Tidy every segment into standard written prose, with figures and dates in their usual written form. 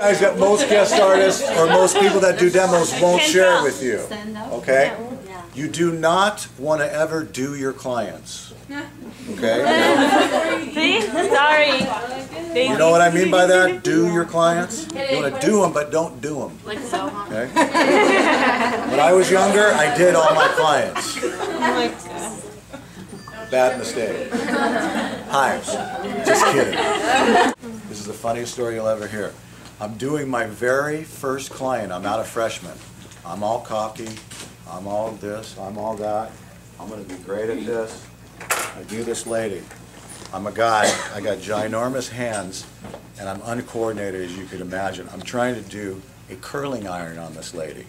Guys that most guest artists or most people that do demos won't share with you. Okay? You do not want to ever do your clients. Okay? See? Sorry. You know what I mean by that? Do your clients? You want to do them, but don't do them. Okay? When I was younger, I did all my clients. Bad mistake. Hives. Just kidding. This is the funniest story you'll ever hear. I'm doing my very first client. I'm not a freshman. I'm all cocky. I'm all this. I'm all that. I'm going to be great at this. I do this lady. I'm a guy. I got ginormous hands, and I'm uncoordinated, as you could imagine. I'm trying to do a curling iron on this lady.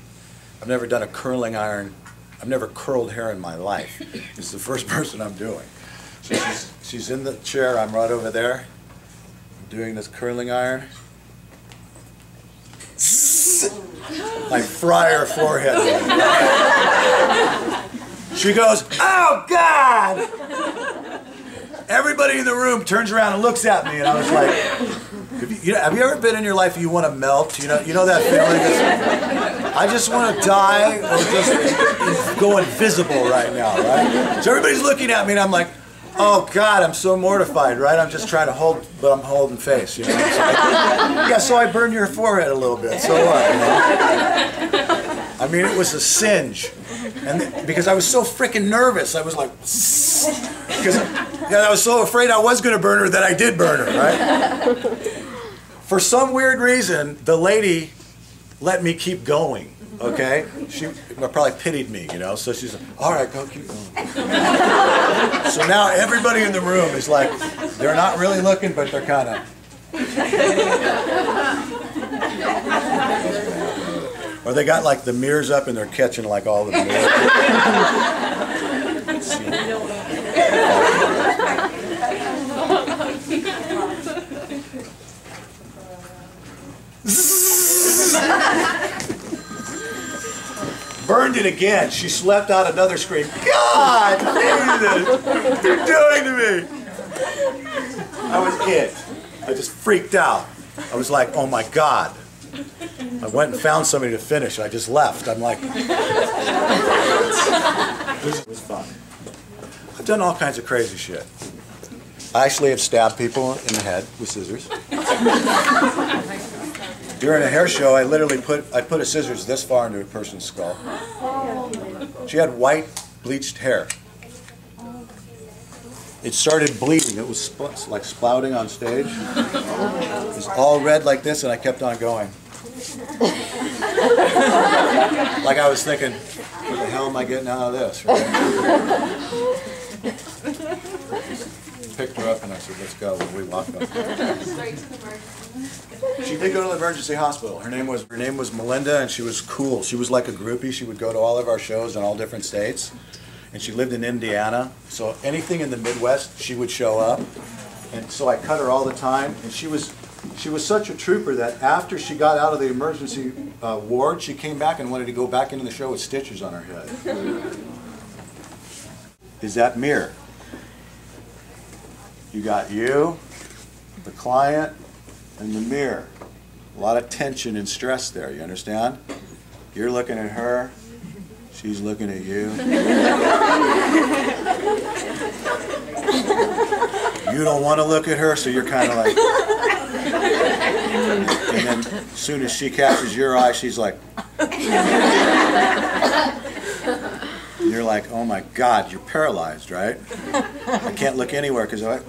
I've never done a curling iron. I've never curled hair in my life. It's the first person I'm doing. So she's in the chair. I'm right over there. I'm doing this curling iron. I fry her forehead. She goes, "Oh God!" Everybody in the room turns around and looks at me, and I was like, have you ever been in your life you want to melt? You know that feeling? I just want to die or just go invisible right now, right? So everybody's looking at me, and I'm like, oh God, I'm so mortified, right? I'm just trying to hold, but I'm holding face, you know? So yeah, so I burned your forehead a little bit, so what, you know? I mean, it was a singe. And because I was so freaking nervous, I was like, because I was so afraid I was going to burn her that I did burn her, right? For some weird reason, the lady let me keep going, okay? She probably pitied me, you know, so she's like, all right, go keep going. So now everybody in the room is like, they're not really looking, but they're kind of. Or they got like the mirrors up and they're catching like all the mirrors. Burned it again. She slept out another scream. God, Jesus, what you're doing to me. That was it. I just freaked out. I was like, oh my God. I went and found somebody to finish. I just left. I'm like, it was fun. I've done all kinds of crazy shit. I actually have stabbed people in the head with scissors. During a hair show, I literally put a scissors this far into a person's skull. She had white bleached hair. It started bleeding. It was like spouting on stage. It was all red like this, and I kept on going. Like I was thinking, what the hell am I getting out of this? Right? Picked her up and I said, let's go. When we walked up. She did go to the emergency hospital. Her name was Melinda, and she was cool. She was like a groupie. She would go to all of our shows in all different states. And she lived in Indiana, so anything in the Midwest, she would show up. And so I cut her all the time. And she was such a trooper that after she got out of the emergency ward, she came back and wanted to go back into the show with stitches on her head. Is that mirror? You got you, the client, and the mirror. A lot of tension and stress there, you understand? You're looking at her. She's looking at you. You don't want to look at her, so you're kind of like. And then as soon as she catches your eye, she's like. You're like, oh my God, you're paralyzed, right? I can't look anywhere because I.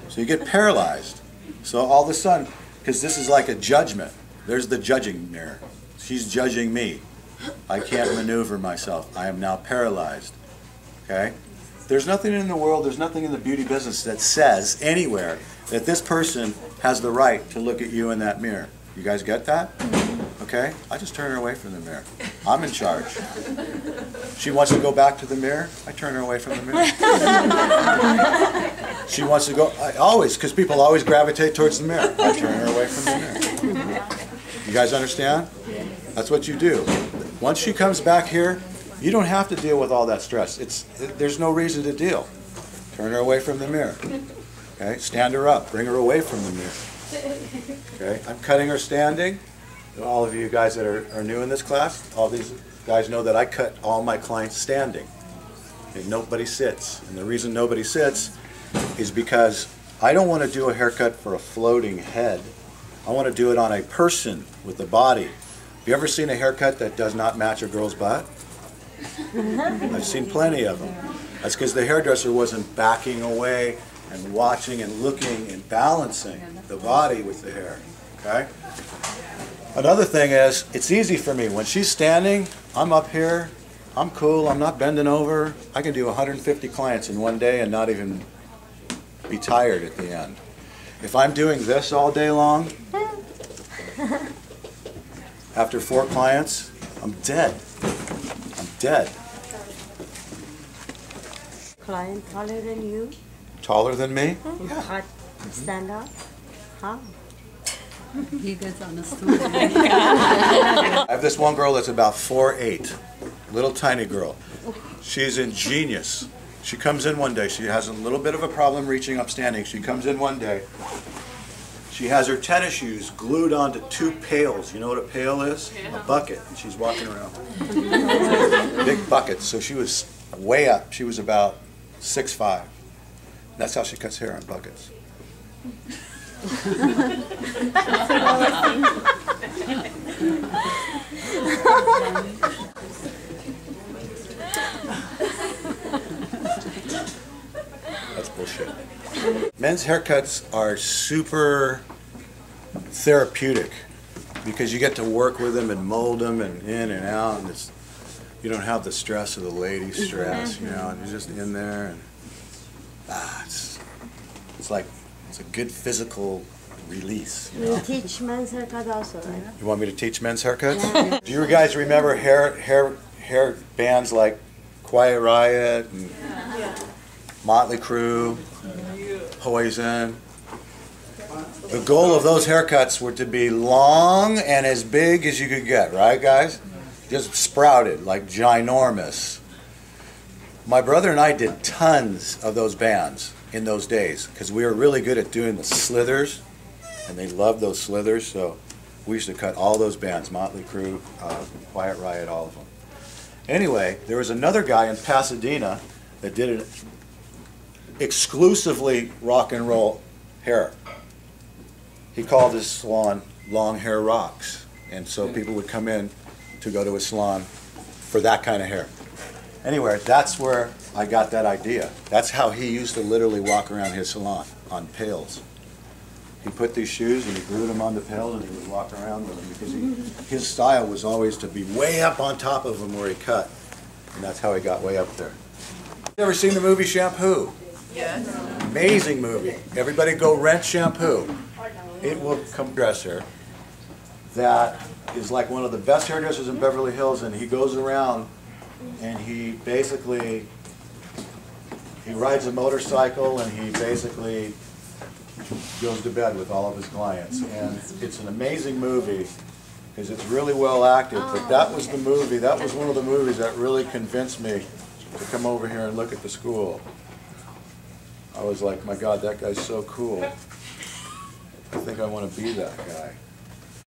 So you get paralyzed. So all of a sudden, because this is like a judgment. There's the judging mirror. She's judging me. I can't maneuver myself. I am now paralyzed. Okay? There's nothing in the world, there's nothing in the beauty business that says anywhere that this person has the right to look at you in that mirror. You guys get that? Okay? I just turn her away from the mirror. I'm in charge. She wants to go back to the mirror, I turn her away from the mirror. She wants to go, because people always gravitate towards the mirror. I turn her away from the mirror. You guys understand? That's what you do. Once she comes back here, you don't have to deal with all that stress. There's no reason to deal. Turn her away from the mirror. Okay? Stand her up. Bring her away from the mirror. Okay, I'm cutting her standing. All of you guys that are new in this class, all these guys know that I cut all my clients standing. And nobody sits. And the reason nobody sits is because I don't want to do a haircut for a floating head. I want to do it on a person with a body. Have you ever seen a haircut that does not match a girl's butt? I've seen plenty of them. That's because the hairdresser wasn't backing away and watching and looking and balancing the body with the hair. Okay? Another thing is, it's easy for me. When she's standing, I'm up here, I'm cool, I'm not bending over. I can do 150 clients in one day and not even be tired at the end. If I'm doing this all day long, after 4 clients, I'm dead. I'm dead. Client taller than you? Taller than me? Yeah. Stand up? How? He gets on the stool. I have this one girl that's about 4'8", little tiny girl. She's ingenious. She comes in one day, she has a little bit of a problem reaching up standing. She comes in one day, she has her tennis shoes glued onto 2 pails. You know what a pail is? A bucket. And she's walking around. Big buckets. So she was way up. She was about 6'5". That's how she cuts hair on buckets. That's bullshit. Men's haircuts are super therapeutic because you get to work with them and mold them and in and out, and you don't have the stress of the lady stress, you know, and you're just in there, and it's like it's a good physical release. You teach men's haircut also, right? You want me to teach men's haircuts? Yeah. Do you guys remember hair bands like Quiet Riot and Motley Crue, Poison? The goal of those haircuts were to be long and as big as you could get, right, guys? Just sprouted, like ginormous. My brother and I did tons of those bands in those days because we were really good at doing the slithers, and they loved those slithers, so we used to cut all those bands, Motley Crue, Quiet Riot, all of them. Anyway, there was another guy in Pasadena that did it exclusively rock and roll hair. He called his salon Long Hair Rocks, and so people would come in to go to his salon for that kind of hair. Anyway, that's where I got that idea. That's how he used to literally walk around his salon, on pails. He put these shoes and he glued them onto pails and he would walk around with them because his style was always to be way up on top of them where he cut. And that's how he got way up there. You ever seen the movie Shampoo? Yes. Amazing movie. Everybody go rent Shampoo. It will come dresser that is like one of the best hairdressers in Beverly Hills, and he goes around and he basically rides a motorcycle and he basically goes to bed with all of his clients. And it's an amazing movie because it's really well acted, but that was the movie, that was one of the movies that really convinced me to come over here and look at the school. I was like, my God, that guy's so cool. I think I want to be that guy.